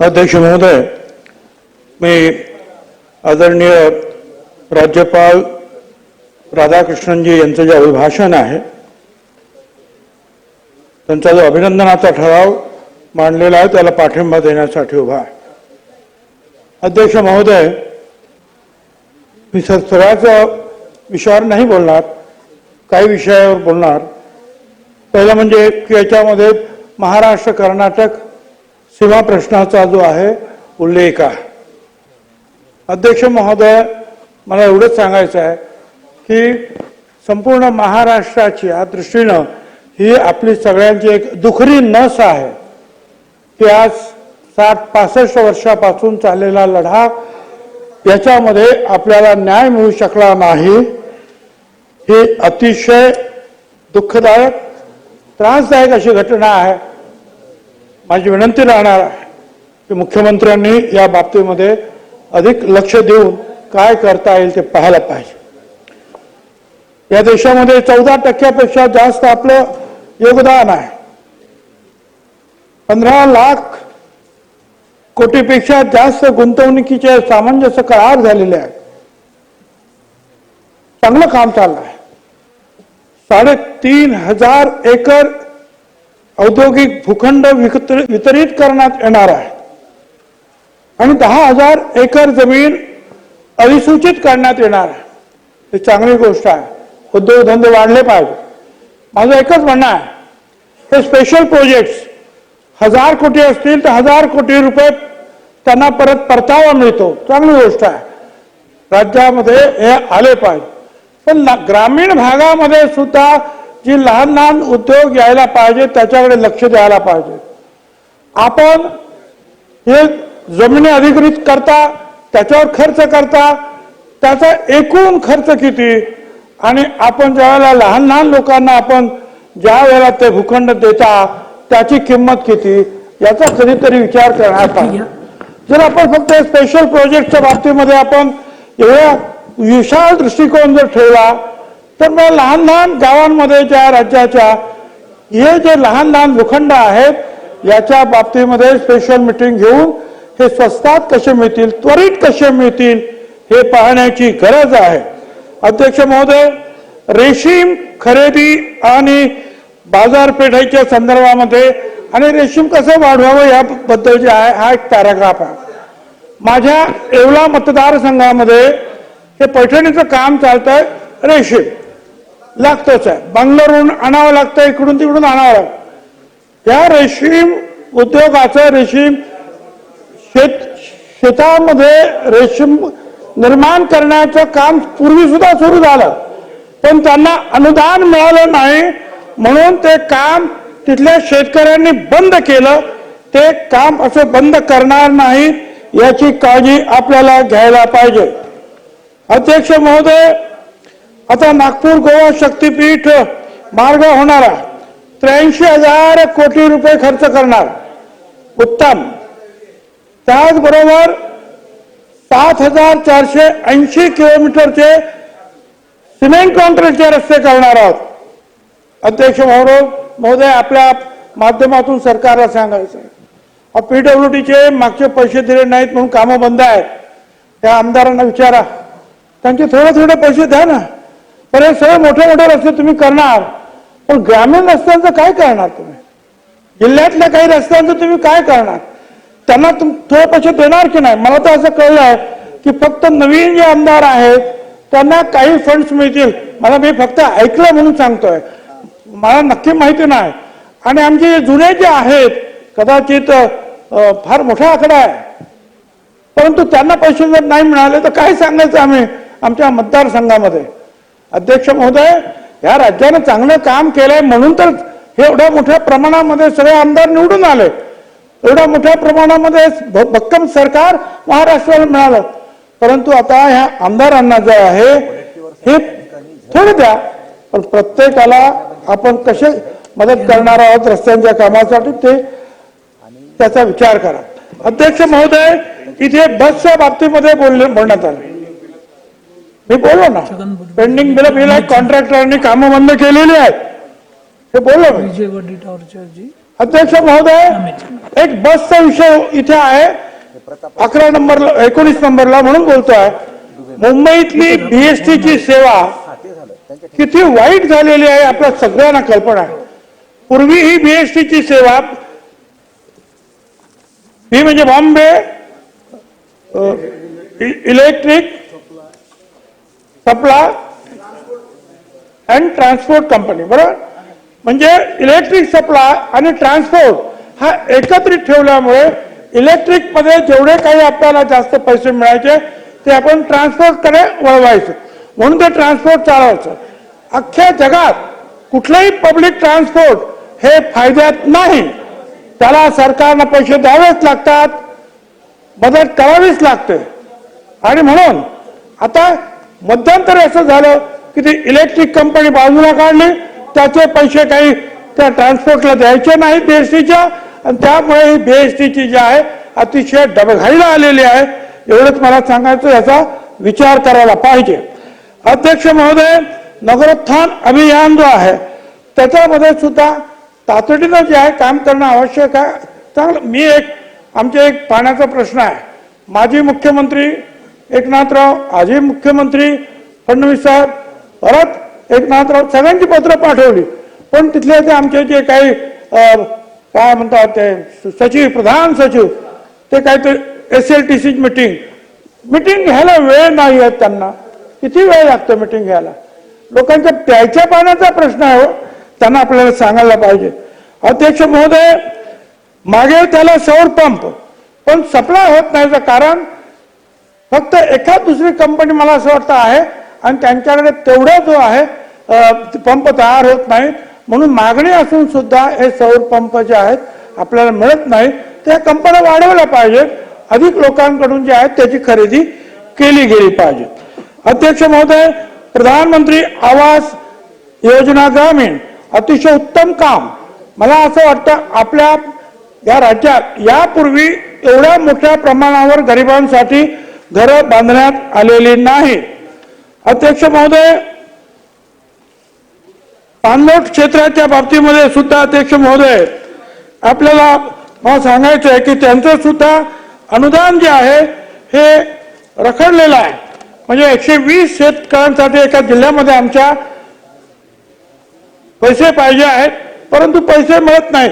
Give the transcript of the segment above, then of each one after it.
अध्यक्ष महोदय, मी आदरणीय राज्यपाल राधाकृष्णनजी यांचं जे अभिभाषण आहे त्यांचा जो अभिनंदनाचा ठराव मांडलेला आहे त्याला पाठिंबा देण्यासाठी उभा आहे. अध्यक्ष महोदय, मी सगळ्याच विषयावर नाही बोलणार, काही विषयावर बोलणार. पहिलं म्हणजे की याच्यामध्ये महाराष्ट्र कर्नाटक सीमा प्रश्नाचा जो आहे उल्लेख आहे. अध्यक्ष महोदय, मला एवढंच सांगायचं आहे की संपूर्ण महाराष्ट्राच्या दृष्टीनं ही आपली सगळ्यांची एक दुखरी नस आहे की आज 60-65 वर्षापासून चाललेला लढा याच्यामध्ये आपल्याला न्याय मिळू शकला नाही. ही अतिशय दुःखदायक त्रासदायक अशी घटना आहे. माझी विनंती राहणार आहे की मुख्यमंत्र्यांनी या बाबतीमध्ये अधिक लक्ष देऊन काय करता येईल ते पाहायला पाहिजे. या देशामध्ये 14% जास्त आपलं योगदान आहे. 15 लाख कोटीपेक्षा जास्त गुंतवणुकीचे सामंजस्य करार झालेले आहेत. चांगलं काम चाललं आहे. 3,500 एकर औद्योगिक भूखंड वितरित करण्यात येणार आहे आणि 10,000 एकर जमीन अधिसूचित करण्यात येणार आहे. ही चांगली गोष्ट आहे. उद्योगधंदे वाढले पाहिजे. माझं एकच म्हणणं आहे, हे स्पेशल प्रोजेक्ट्स 1000 कोटी असतील तर 1000 कोटी रुपये त्यांना परत परतावा मिळतो. चांगली गोष्ट आहे. राज्यामध्ये हे आले पाहिजे. पण ग्रामीण भागामध्ये सुद्धा जी लहान लहान उद्योग यायला पाहिजे त्याच्याकडे लक्ष द्यायला पाहिजे. आपण हे जमिनी अधिग्रहित करता, त्याच्यावर खर्च करता, त्याचा एकूण खर्च किती आणि आपण ज्यावेळेला लहान लहान लोकांना आपण ज्या वेळेला ते भूखंड देता त्याची किंमत किती याचा कधीतरी विचार करण्यात पाहिजे. जर आपण फक्त स्पेशल प्रोजेक्टच्या बाबतीमध्ये आपण एवढा विशाल दृष्टिकोन जर ठेवला तर मग लहान लहान गावांमध्ये ज्या राज्याच्या हे जे लहान लहान भूखंड आहेत याच्या बाबतीमध्ये स्पेशल मीटिंग घेऊन हे स्वस्तात कसे मिळतील, त्वरित कसे मिळतील हे पाहण्याची गरज आहे. अध्यक्ष महोदय, रेशीम खरेदी आणि बाजारपेठेच्या संदर्भामध्ये आणि रेशीम कसं वाढवावं याबद्दल जे आहे हा एक पॅराग्राफ आहे. माझ्या येवला मतदारसंघामध्ये हे पैठणीचं काम चालतंय. रेशीम लागतोच आहे. बंगलोरहून आणावं लागतं, इकडून तिकडून आणावं लागतं. या रेशीम उद्योगाचं रेशीम शेतामध्ये रेशीम निर्माण करण्याचं काम पूर्वी सुद्धा सुरू झालं, पण त्यांना अनुदान मिळालं नाही म्हणून ते काम तिथल्या शेतकऱ्यांनी बंद केलं. ते काम असं बंद करणार नाही याची काळजी आपल्याला घ्यायला पाहिजे. अध्यक्ष महोदय, आता नागपूर गोवा शक्तीपीठ मार्ग होणारा 83,000 कोटी रुपये खर्च करणार. उत्तम. त्याचबरोबर 7,480 किलोमीटरचे सिमेंट कॉन्क्रीटचे रस्ते करणार आहोत. अध्यक्ष महोदय, आपल्या माध्यमातून सरकारला सांगायचं आहे, PWDचे मागचे पैसे दिले नाहीत म्हणून कामं बंद आहेत. त्या आमदारांना विचारा, त्यांचे थोडे पैसे द्या ना. पण हे सगळे मोठे रस्ते तुम्ही करणार, पण ग्रामीण रस्त्यांचं काय करणार तुम्ही? जिल्ह्यातल्या काही रस्त्यांचं तुम्ही काय करणार? त्यांना थोडे पैसे देणार की नाही? मला तर असं कळलंय की फक्त नवीन जे आमदार आहेत त्यांना काही फंड्स मिळतील. मी फक्त ऐकलं म्हणून सांगतोय, मला नक्की माहिती नाही. आणि आमचे जुने जे आहेत कदाचित फार मोठा आकडा आहे, परंतु त्यांना पैसे जर नाही मिळाले तर काय सांगायचं आम्ही आमच्या मतदारसंघामध्ये. अध्यक्ष महोदय, या राज्यानं चांगलं काम केलंय म्हणून तर हे एवढ्या मोठ्या प्रमाणामध्ये सगळे आमदार निवडून आले. एवढ्या मोठ्या प्रमाणामध्ये भक्कम सरकार महाराष्ट्राला मिळालं. परंतु आता ह्या आमदारांना जे आहे हे थोडे द्या, पण प्रत्येकाला आपण कसे मदत करणार आहोत रस्त्यांच्या कामासाठी त्याचा विचार करा. अध्यक्ष महोदय, इथे बसच्या बाबतीमध्ये बोलण्यात आलं. मी बोललो ना, पेंडिंग बिल कॉन्ट्रॅक्टरांनी कामं बंद केलेली आहेत हे बोललो. अध्यक्ष महोदय, एक बसचा विषय इथे आहे 11 नंबरला 19 नंबरला म्हणून बोलतोय. मुंबईतली बीएसटीची सेवा किती वाईट झालेली आहे आपल्या सगळ्यांना कल्पना आहे. पूर्वी ही बीएसटीची सेवा ही म्हणजे Bombay electric supply and transport company, बरोबर. म्हणजे इलेक्ट्रिक सप्लाय आणि ट्रान्सपोर्ट हा एकत्रित ठेवल्यामुळे इलेक्ट्रिक मध्ये जेवढे काही आपल्याला जास्त पैसे मिळायचे ते आपण ट्रान्सपोर्टकडे वळवायचं, म्हणून ते ट्रान्सपोर्ट चालवायचं. अख्ख्या जगात कुठलंही पब्लिक ट्रान्सपोर्ट हे फायद्यात नाही. त्याला सरकारनं पैसे द्यावेच लागतात, मदत करावीच लागते. आणि म्हणून आता मध्यंतरी असं झालं की ती इलेक्ट्रिक कंपनी बाजूला काढली, त्याचे पैसे काही त्या ट्रान्सपोर्टला द्यायचे नाही बीएसटीच्या, आणि त्यामुळे ही बीएसटीची जी आहे अतिशय डबघाईला आलेली आहे. एवढंच मला सांगायचं, याचा विचार करायला पाहिजे. अध्यक्ष महोदय, नगरोत्थान अभियान जो आहे त्याच्यामध्ये सुद्धा तातडीनं जे आहे काम करणं आवश्यक आहे. चांगलं आमचे एक पाण्याचा प्रश्न आहे. माजी मुख्यमंत्री एकनाथराव, आजी मुख्यमंत्री फडणवीस साहेब, परत एकनाथराव, सगळ्यांची पत्र पाठवली, पण तिथले ते आमचे जे काही काय म्हणतात ते सचिव, प्रधान सचिव, ते काहीतरी SLTC मीटिंग घ्यायला वेळ नाही आहे त्यांना. किती वेळ लागतो मीटिंग घ्यायला? लोकांच्या प्यायच्या पाण्याचा प्रश्न आहे, त्यांना आपल्याला सांगायला पाहिजे. अध्यक्ष महोदय, मागे त्याला सौर पंप पण सप्लाय होत नाही. कारण फक्त एखाद दुसरी कंपनी मला असं वाटतं आहे, आणि त्यांच्याकडे तेवढा जो आहे पंप तयार होत नाही, म्हणून मागणी असून सुद्धा हे सौर पंप जे आहेत आपल्याला मिळत नाही. त्या कंपन्या वाढवल्या पाहिजेत, अधिक लोकांकडून जे आहेत त्याची खरेदी केली गेली पाहिजे. अध्यक्ष महोदय, प्रधानमंत्री आवास योजना ग्रामीण अतिशय उत्तम काम. मला असं वाटतं आपल्या या राज्यात यापूर्वी एवढ्या मोठ्या प्रमाणावर गरिबांसाठी घरं बांधण्यात आलेली नाही. अध्यक्ष महोदय, पाणलोट क्षेत्राच्या बाबतीमध्ये सुद्धा अध्यक्ष महोदय आपल्याला मला सांगायचं आहे की त्यांचं सुद्धा अनुदान जे आहे हे रखडलेलं आहे. म्हणजे 120 शेतकऱ्यांसाठी एका जिल्ह्यामध्ये आमच्या पैसे पाहिजे आहेत, परंतु पैसे मिळत नाही.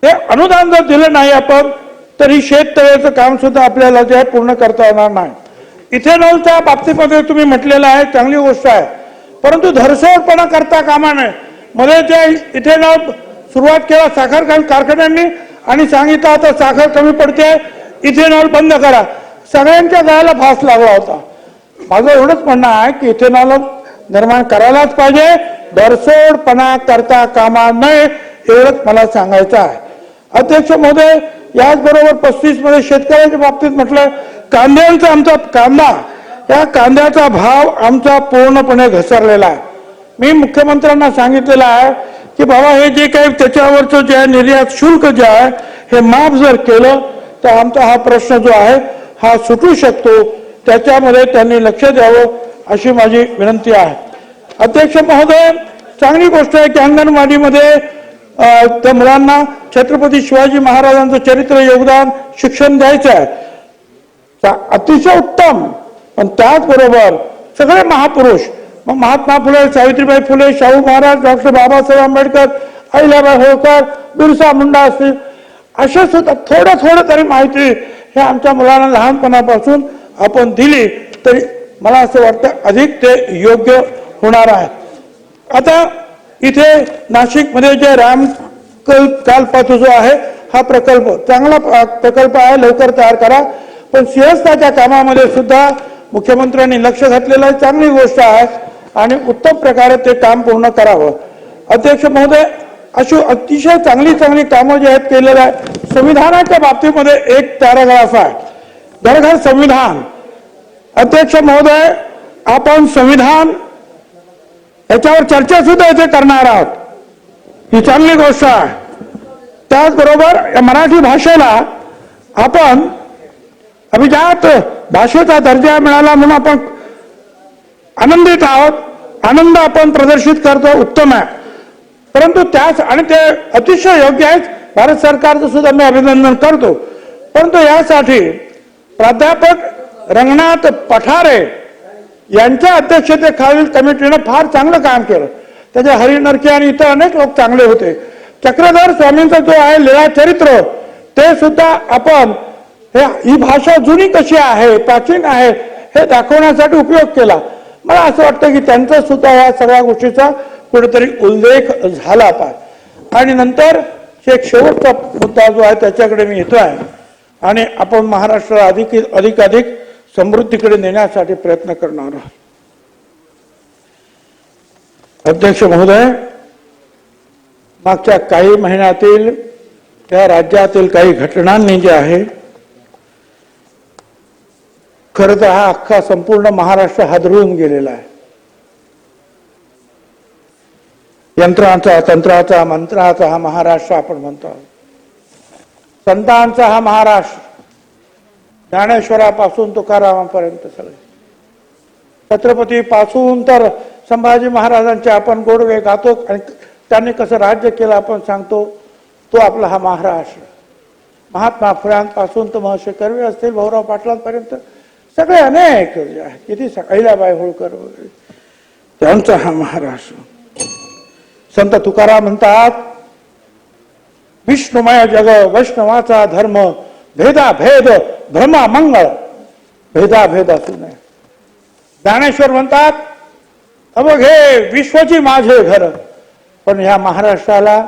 हे अनुदान जर दिलं नाही आपण, तर ही शेततळ्याचं काम सुद्धा आपल्याला जे आहे पूर्ण करता येणार नाही. इथेनॉलच्या बाबतीमध्ये तुम्ही म्हटलेलं आहे, चांगली गोष्ट आहे, परंतु धरसोडपणा करता कामा नये. मध्ये जे इथेनॉल सुरुवात केला साखर कारखान्यांनी आणि सांगितलं आता साखर कमी पडते, इथेनॉल बंद करा. सगळ्यांच्या गळ्याला फास लागला होता. माझं एवढंच म्हणणं आहे की इथेनॉल निर्माण करायलाच पाहिजे, धरसोडपणा करता कामा नये, एवढंच मला सांगायचं आहे. अध्यक्ष महोदय, याचबरोबर 35 मध्ये शेतकऱ्यांच्या बाबतीत म्हटलं, कांद्यांचा आमचा या कांद्याचा भाव आमचा पूर्णपणे घसरलेला आहे. मी मुख्यमंत्र्यांना सांगितलेलं आहे की बाबा हे जे काही त्याच्यावरचं जे आहे निर्यात शुल्क जे आहे हे माफ जर केलं तर आमचा हा प्रश्न जो आहे हा सुटू शकतो. त्याच्यामध्ये त्यांनी लक्ष द्यावं अशी माझी विनंती आहे. अध्यक्ष महोदय, चांगली गोष्ट आहे की अंगणवाडीमध्ये त्या मुलांना छत्रपती शिवाजी महाराजांचं चरित्र योगदान शिक्षण द्यायचं आहे, अतिशय उत्तम. पण त्याचबरोबर सगळे महापुरुष, मग महात्मा फुले, सावित्रीबाई फुले, शाहू महाराज, डॉक्टर बाबासाहेब आंबेडकर, अहिल्याबाई होळकर, बिरसा मुंडा असतील, असे सुद्धा थोडं तरी माहिती हे आमच्या मुलांना लहानपणापासून आपण दिली तरी मला असं वाटतं अधिक ते योग्य होणार आहे. आता इथे नाशिकमध्ये जे कालपासून जो आहे हा प्रकल्प चांगला प्रकल्प आहे, लवकर तयार करा. पण सिंहस्थाच्या कामामध्ये सुद्धा मुख्यमंत्र्यांनी लक्ष घातलेलं आहे, चांगली गोष्ट आहे आणि उत्तम प्रकारे ते काम पूर्ण करावं. अध्यक्ष महोदय, अशी अतिशय चांगली कामं जे आहेत केलेलं आहे. संविधानाच्या बाबतीमध्ये एक पॅराग्राफ आहे, घर घर संविधान. अध्यक्ष महोदय, आपण संविधान याच्यावर चर्चा सुद्धा इथे करणार आहोत, ही चांगली गोष्ट आहे. त्याचबरोबर या मराठी भाषेला आपण अभिजात भाषेचा दर्जा मिळाला म्हणून आपण आनंदित आहोत. आनंद आपण प्रदर्शित करतो, उत्तम आहे. परंतु त्याच आणि ते अतिशय योग्य आहेत. भारत सरकारचं सुद्धा मी अभिनंदन करतो. परंतु यासाठी प्राध्यापक रंगनाथ पठारे यांच्या अध्यक्षतेखालील कमिटीने फार चांगलं काम केलं. त्याचे हरी नरके आणि इतर अनेक लोक चांगले होते. चक्रधर स्वामींचा जो आहे लीळा चरित्र ते सुद्धा आपण ही भाषा जुनी कशी आहे, प्राचीन आहे हे दाखवण्यासाठी उपयोग केला. मला असं वाटतं की त्यांचा सुद्धा या सगळ्या गोष्टीचा कुठेतरी उल्लेख झाला पाहिजे. आणि नंतर एक शेवटचा मुद्दा जो आहे त्याच्याकडे मी येतो आहे आणि आपण महाराष्ट्राला अधिक समृद्धीकडे नेण्यासाठी प्रयत्न करणार आहोत. अध्यक्ष महोदय, मागच्या काही महिन्यातील त्या राज्यातील काही घटनांनी जे आहे खरं तर हा अख्खा संपूर्ण महाराष्ट्र हादरून गेलेला आहे. यंत्रांचा, तंत्राचा, मंत्राचा हा महाराष्ट्र आपण म्हणतो. संतांचा हा महाराष्ट्र, ज्ञानेश्वरापासून तुकारामापर्यंत सगळे, छत्रपती पासून तर संभाजी महाराजांचे आपण गोडवे गातो आणि त्यांनी कसं राज्य केलं आपण सांगतो. तो आपला हा महाराष्ट्र. महात्मा फुल्यांपासून तर महर्षी कर्वे असतील, भाऊराव पाटलांपर्यंत सगळे अनेक जे आहेत, किती अहिल्याबाई होळकर वगैरे, त्यांचा हा महाराष्ट्र. संत तुकाराम म्हणतात, विष्णुमय जग वैष्णवाचा धर्म, भेदा भेद भ्रमा मंगळ, भेदा भेद असू नये. ज्ञानेश्वर म्हणतात, अवघे विश्वची माझे घर. पण ह्या महाराष्ट्राला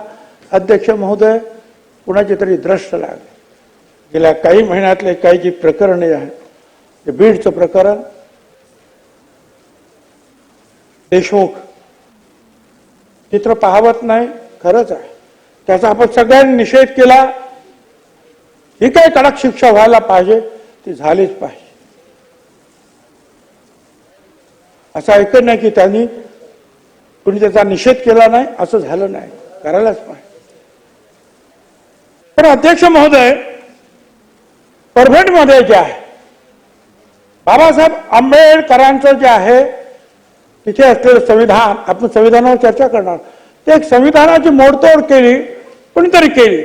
अध्यक्ष महोदय कुणाची तरी द्रष्ट लागले. गेल्या काही महिन्यातले काही जी प्रकरणे आहेत, ते बीडचं प्रकरण, देशमुख चित्र पाहवत नाही, खरंच आहे, त्याचा आपण सगळ्यांनी निषेध केला. ही काही कडक शिक्षा व्हायला पाहिजे, ती झालीच पाहिजे. असं ऐकत नाही की त्यांनी कुणी त्याचा निषेध केला नाही, असं झालं नाही, करायलाच पाहिजे. पण अध्यक्ष महोदय, परभणीमध्ये जे आहे बाबासाहेब आंबेडकरांचं जे आहे तिथे असलेलं संविधान, आपण संविधानावर चर्चा करणार, ते एक संविधानाची मोडतोड केली, कोणीतरी केली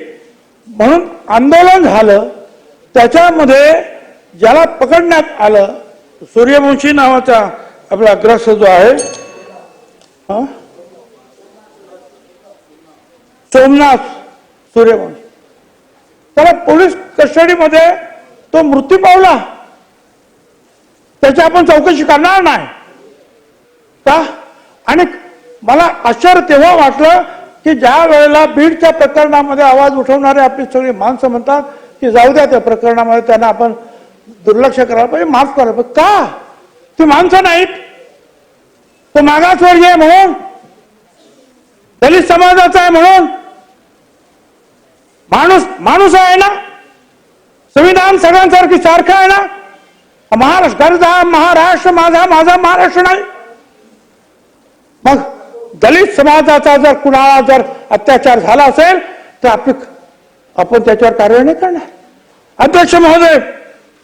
म्हणून आंदोलन झालं. त्याच्यामध्ये ज्याला पकडण्यात आलं, सूर्यवंशी नावाचा आपला ग्रस्त जो आहे सोमनाथ सूर्यवंशी, त्याला पोलीस कस्टडीमध्ये तो मृत्यू पावला. त्याची आपण चौकशी करणार नाही का? आणि मला आश्चर्य तेव्हा वाटलं की ज्या वेळेला बीडच्या प्रकरणामध्ये आवाज उठवणारे आपली सगळी माणसं म्हणतात की जाऊ द्या, त्या प्रकरणामध्ये त्यांना आपण दुर्लक्ष करायला पाहिजे, माफ करायला पाहिजे. का? ती माणसं नाहीत, तो मागासवर्गीय आहे म्हणून, दलित समाजाचा आहे म्हणून, माणूस आहे ना, संविधान सगळ्यांसारखी सारखं आहे ना. महाराष्ट्र माझा महाराष्ट्र नाही. मग दलित समाजाचा जर कुणाला जर अत्याचार झाला असेल तर आपण त्याच्यावर कारवाई नाही करणार. अध्यक्ष महोदय,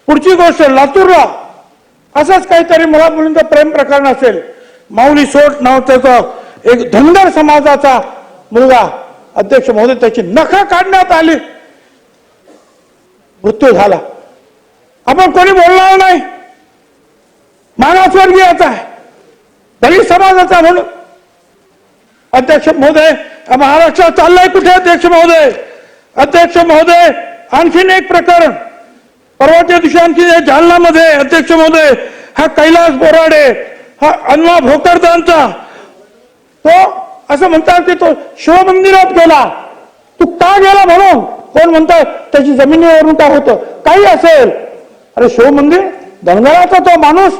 पुढची गोष्ट, लातूरला असंच काहीतरी मुला मुलींचं प्रेम प्रकरण असेल. माऊली सोट नावाचा एक धनगर समाजाचा मुलगा, अध्यक्ष महोदय, त्याची नखं काढण्यात आली, मृत्यू झाला. आपण कोणी बोलणार नाही, मागासवर्गीयाचा आहे, दलित समाजाचा म्हणून. अध्यक्ष महोदय, महाराष्ट्रात चाललंय कुठे? अध्यक्ष महोदय, अध्यक्ष महोदय, आणखीन एक प्रकरण परवाच्या दिवशी आणखी जालनामध्ये, अध्यक्ष महोदय, हा कैलास बोराडे, हा अण्णा भोकरदांचा, तो असं म्हणतात की तो शिवमंदिरात गेला. तू का गेला म्हणून कोण म्हणतात त्याची जमिनीवरून काय होतं, काही असेल. अरे शिवमंदिर, धनगराचा तो माणूस,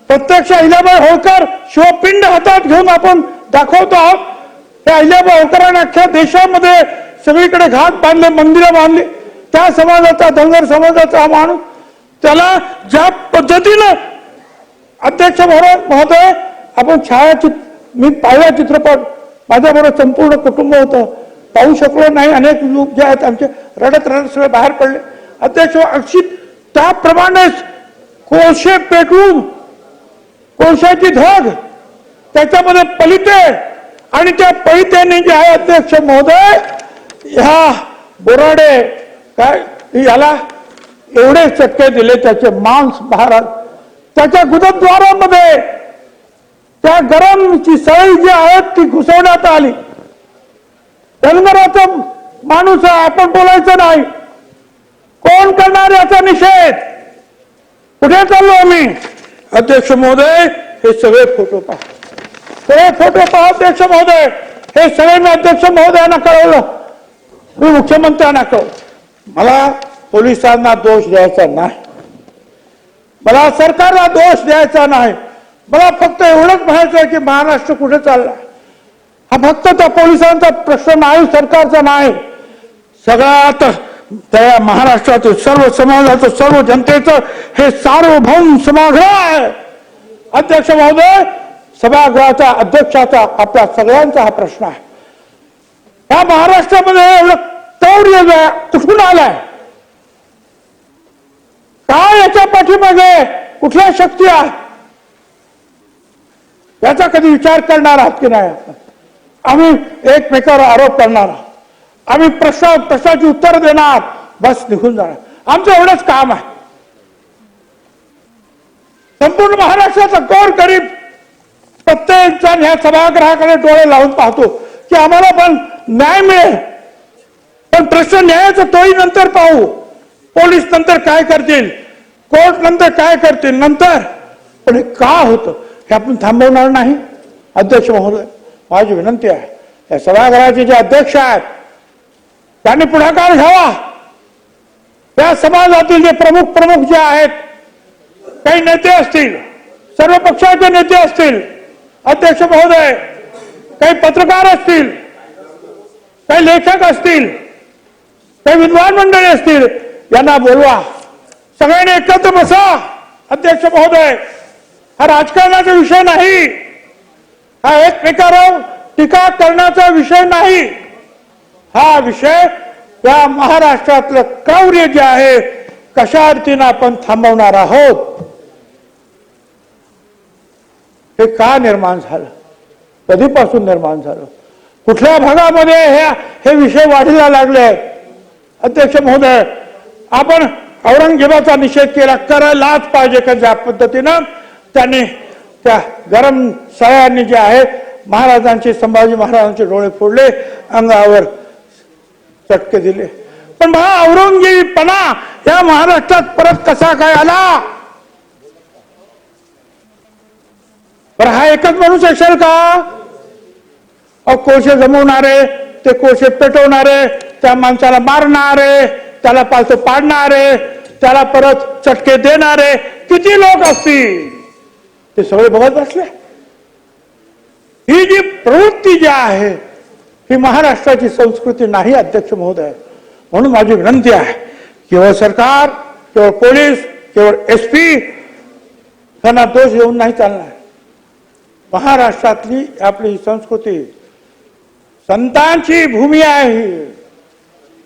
प्रत्यक्ष अहिल्याबाई होळकर शिवपिंड हातात घेऊन आपण दाखवतो आहोत. त्या अहिल्याबाई होळकरांनी अख्ख्या देशामध्ये सगळीकडे घाट बांधले, मंदिरं बांधली. त्या समाजाचा, धनगर समाजाचा माणूस, त्याला ज्या पद्धतीनं अध्यक्ष महोदय, आपण मी पाहिला चित्रपट, माझ्याबरोबर संपूर्ण कुटुंब होतं, पाहू शकलो नाही. अनेक लोक जे आहेत आमचे रडत सगळे बाहेर पडले. अध्यक्ष अक्षित त्याप्रमाणेच कोळशे पेटवून, कोळशाची धग, त्याच्यामध्ये पलिते आणि त्या पळीत्यांनी जे आहे अध्यक्ष महोदय, ह्या बोराडे काय याला एवढे चटके दिले, त्याचे मांस महाराज त्याच्या गुदद्वारामध्ये त्या गरमची सळई जी आहेत ती घुसवण्यात आली. धनगराचा माणूस आहे, आपण बोलायचं नाही. कोण करणार याचा निषेध? कुठे चाललो आम्ही? अध्यक्ष महोदय, हे सगळे फोटो पहा, सगळे फोटो पहा अध्यक्ष महोदय. हे सगळे मी अध्यक्ष महोदयांना कळवलं, मी मुख्यमंत्र्यांना कळवलं. मला पोलिसांना दोष द्यायचा नाही, मला सरकारला दोष द्यायचा नाही. मला फक्त एवढंच म्हणायचं की महाराष्ट्र कुठे चालला हा फक्त त्या पोलिसांचा प्रश्न नाही, सरकारचा नाही. सगळ्यात त्या महाराष्ट्रातील सर्व समाजाचं, सर्व जनतेचं हे सार्वभौम सभागृह आहे. अध्यक्ष महोदय, सभागृहाच्या अध्यक्षाचा आपल्या सगळ्यांचा हा प्रश्न आहे. या महाराष्ट्रामध्ये एवढं तौर्य कुठून आलाय? काय याच्या पाठीमागे कुठल्या शक्ती आहे? याचा कधी विचार करणार आहात की नाही? आम्ही एकमेकावर आरोप करणार आहोत, आम्ही प्रश्नाची उत्तर देणार, बस निघून जाणार. आमचं एवढंच काम आहे. संपूर्ण महाराष्ट्राचा गोर गरीब प्रत्येक जण ह्या सभागृहाकडे डोळे लावून पाहतो की आम्हाला पण न्याय मिळेल. पण प्रश्न न्यायाचा तोही नंतर पाहू. पोलीस नंतर काय करतील, कोर्ट नंतर काय करतील नंतर, पण हे का होतं हे आपण थांबवणार नाही. अध्यक्ष महोदय, माझी विनंती आहे, या सभागृहाचे जे अध्यक्ष आहेत त्यांनी पुढाकार घ्यावा. त्या समाजातील जे प्रमुख जे आहेत, काही नेते असतील, सर्व पक्षाचे नेते असतील, अध्यक्ष महोदय, काही पत्रकार असतील, काही लेखक असतील, काही विद्वान मंडळी असतील, यांना बोलवा, सगळ्यांनी एकत्र बसा. अध्यक्ष महोदय, हा राजकारणाचा विषय नाही, हा एकमेकावर टीका करण्याचा विषय नाही. हा विषय या महाराष्ट्रातलं क्रौर्य जे आहे कशा अर्थीनं आपण थांबवणार आहोत, हे का निर्माण झालं, कधीपासून निर्माण झालं, कुठल्या भागामध्ये हे विषय वाढीला लागले. अध्यक्ष महोदय, आपण औरंगजेबाचा निषेध केला, करायलाच पाहिजे का ज्या पद्धतीनं त्यांनी त्या गरम सळ्यांनी जे आहे महाराजांचे, संभाजी महाराजांचे डोळे फोडले, अंगावर चटके दिले. पण हा औरंगजेबपणा या महाराष्ट्रात परत कसा काय आला? पण हा एकच माणूस असेल का? कोळसे जमवणारे, ते कोळसे पेटवणारे, त्या माणसाला मारणारे, त्याला पालतो पाडणारे, त्याला परत चटके देणारे किती लोक असतील ते सगळे बघत बसले. ही जी प्रवृत्ती जी आहे ही महाराष्ट्राची संस्कृती नाही अध्यक्ष महोदय. म्हणून माझी विनंती आहे, केवळ सरकार, केवळ पोलीस, केवळ SP यांना दोष देऊन नाही चालणार. महाराष्ट्रातली आपली ही संस्कृती संतांची भूमी आहे,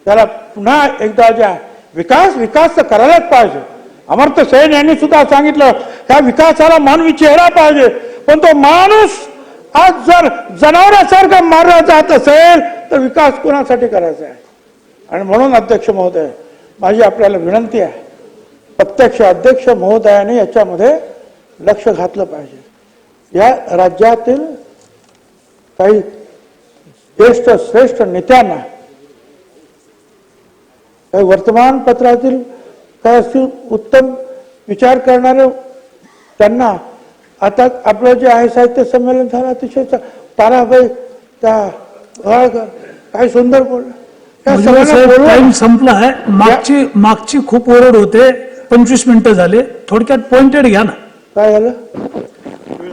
त्याला पुन्हा एकदा ज्या विकास तर करायलाच पाहिजे. अमर्त्य सेन यांनी सुद्धा सांगितलं त्या विकासाला मानवी चेहरा पाहिजे. पण तो माणूस आज जर जनावरासारखा मारला जात असेल तर विकास कोणासाठी करायचा आहे? आणि म्हणून अध्यक्ष महोदय, माझी आपल्याला विनंती आहे, प्रत्यक्ष अध्यक्ष महोदयाने याच्यामध्ये लक्ष घातलं पाहिजे. या राज्यातील काही ज्येष्ठ श्रेष्ठ नेत्यांना, काही वर्तमानपत्रातील काय असतील उत्तम विचार करणारे, त्यांना आता आपलं जे आहे साहित्य संमेलन झालं, अतिशय ताराबाई त्या काय सुंदर बोललं. टाइम संपला आहे. मागची खूप ओरड होते. 25 मिनिटं झाले, थोडक्यात पॉइंटेड घ्या ना. काय झालं?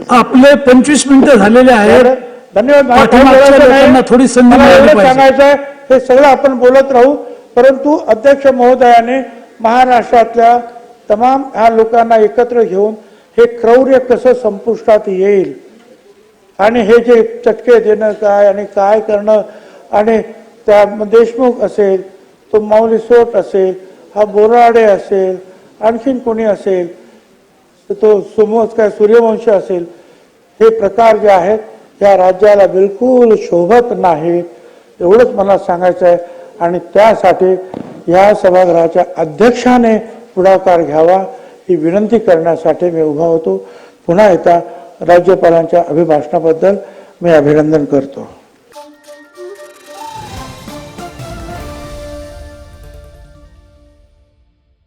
आपले 25 मिनिटं झालेले आहेत. धन्यवाद. थोडी संधी सांगायचं हे सगळं आपण बोलत राहू, परंतु अध्यक्ष महोदयाने महाराष्ट्रातल्या तमाम ह्या लोकांना एकत्र घेऊन हे क्रौर्य कसं संपुष्टात येईल आणि हे जे चटके देणं काय आणि काय करणं, आणि त्या देशमुख असेल, तो माऊली सोट असेल, हा बोराडे असेल, आणखीन कोणी असेल, तो काय सूर्यवंशी असेल, हे प्रकार जे आहेत या राज्याला बिलकुल शोभत नाहीत एवढंच मला सांगायचं आहे. आणि त्यासाठी या सभागृहाच्या अध्यक्षाने पुढाकार घ्यावा ही विनंती करण्यासाठी मी उभा होतो. पुन्हा एकदा राज्यपालांच्या अभिभाषणाबद्दल मी अभिनंदन करतो.